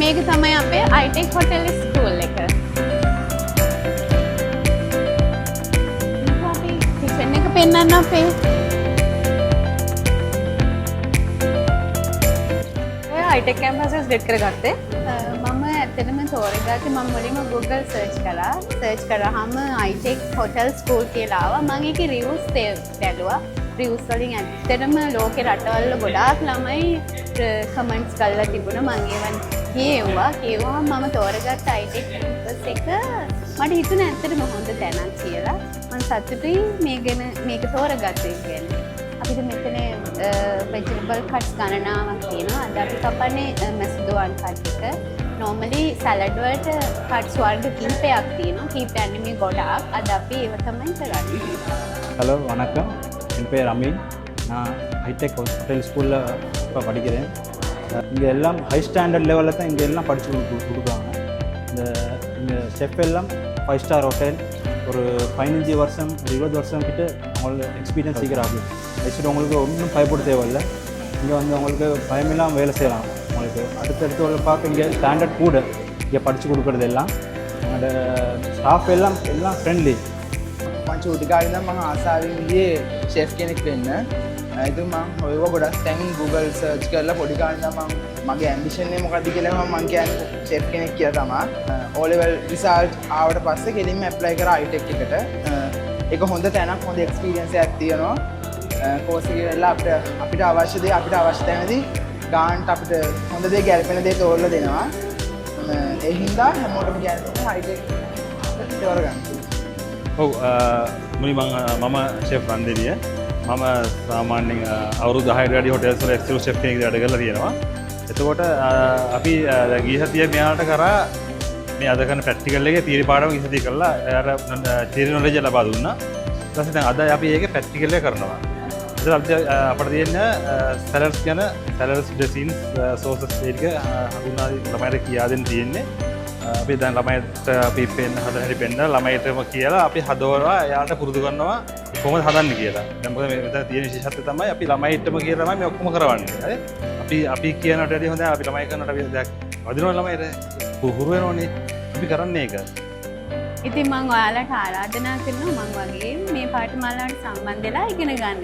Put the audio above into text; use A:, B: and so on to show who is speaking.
A: මේක තමයි අපේ iTech Hotel School එක. අපි kitchen එක පෙන්වන්න අපේ.
B: ඔය iTech campus එක select කරගත්තේ?
A: මම ඇත්තටම තෝරගත්තේ මම මුලින්ම Google search කළා. search කරාම iTech Hotel School කියලා ආවා. මම ඒකේ reviews බැලුවා. reviews වලින් ඇත්තටම ලෝකේ රටවල් වල ගොඩාක් ළමයි කමෙන්ට්ස් කරලා තිබුණා. මම ඒවන් කියුවා මම තෝරගත්ත iTech campus එක මට හිතුණා ඇත්තටම හොඳ තැනක් කියලා. මම සතුටුයි මේක තෝරගත්තේ ගැන. අපිට මෙතන vegetable cuts ගණනාවක් තියෙනවා. අද අපි කපන්නේ මැසඩෝන් cut එක. normally salad වලට cuts වර්ග කිහිපයක් තියෙනවා. කිහිපයක් නෙමෙයි ගොඩාක්. අද අපි ඒව තමයි කරන්නේ.
C: ஹலோ வணக்கம், என் பேர் அமீன். நான் ஹைடெக் ஹோட்டல் ஸ்கூலில் இப்போ படிக்கிறேன். இங்கே எல்லாம் ஹை ஸ்டாண்டர்ட் லெவலில் தான் இங்கே எல்லாம் படித்து கொடுக்குறாங்க. இந்த செஃப் எல்லாம் 5 ஸ்டார் ஹோட்டல் ஒரு 15 வருஷம் ஒரு 20 வருஷம் கிட்ட அவங்களுக்கு எக்ஸ்பீரியன்ஸ் சீக்கிரம் ஆகுது. வச்சுட்டு உங்களுக்கு ஒன்றும் பயப்பட தேவையில்லை. இங்கே வந்து அவங்களுக்கு பயமில்லாமல் வேலை செய்யலாம். உங்களுக்கு அடுத்தடுத்து உள்ள பார்க்க இங்கே ஸ்டாண்டர்ட் கூட இங்கே படித்து கொடுக்குறது எல்லாம் என்னோட ஸ்டாஃப் எல்லாம் ஃப்ரெண்ட்லி.
D: මං චූටි කාලේ ඉඳන් මම ආසාවෙන් ගියේ ෂෙෆ් කෙනෙක් වෙන්න. ඉතින් මම ඔයව ගොඩක් තැන් Google search කරලා පොඩි කාලේ ඉඳන් මගේ ඇම්බිෂන් එක මොකක්ද කියලා මම කියන්නේ ෂෙෆ් කෙනෙක් කියලා තමයි. O level result ආවට පස්සේ කෙලින්ම ඇප්ලයි කරා iTech එකට. ඒක හොඳ තැනක්, හොඳ එක්ස්පීරියන්ස් එකක් තියෙනවා. කෝස් එක ඉවරලා අපිට අවශ්‍ය දේ අපිට අවශ්‍ය තැනදී ගානට අපිට හොඳ දේ ගැලපෙන දේ තෝරලා දෙනවා. ඒ හින්දා හැමෝටම කියන්නේ iTech තෝරගන්න.
E: ඔව් මුලින්ම මම ෂෙෆ් රන්දෙරිය. මම සාමාන්‍යයෙන් අවුරුදු 10කට වැඩි හොටෙල්ස් වල එක්ස්කියුටිව් ෂෙෆ් කෙනෙක් වැඩ කරලා තියෙනවා. එතකොට අපි ගිය සතියේ මෙයාට කරා මේ අද කරන ප්‍රැක්ටිකල් එකේ තියරි පාඩම ගිය සතියේ කරලා එයාට තියරි නොලෙජ් ලබා දුන්නා. ඊට පස්සේ දැන් අද අපි ඒකේ ප්‍රැක්ටිකල් එක කරනවා. ඒතර අපිට තියෙන සැලඩ්ස් ගැන සැලඩ්ස් ඩ්‍රෙසින්ස් සෝසස් ටික හඳුනා ළමයිට කියා දෙන්න තියෙන්නේ. අපි දැන් ළමයිට අපි පෙන්න ළමයිටම කියලා අපි හදවලා එයාට පුරුදු කරනවා කොහොමද හදන්නේ කියලා. දැන් මොකද මෙතන තියෙන විශේෂත්වය තමයි අපි ළමයිටම කියලා තමයි මේ ඔක්කොම කරවන්නේ. හරි? අපි කියනට වැඩිය හොඳයි අපි ළමයි කරනට අපි දැන් වදිනවා ළමයිට පුහුරු වෙනෝනේ. අපි කරන්නේ ඒක.
A: ඉතින් මම ඔයාලට ආරාධනා කරනවා මම වගේ මේ පාඨමාලාවට සම්බන්ධ වෙලා ඉගෙන ගන්න.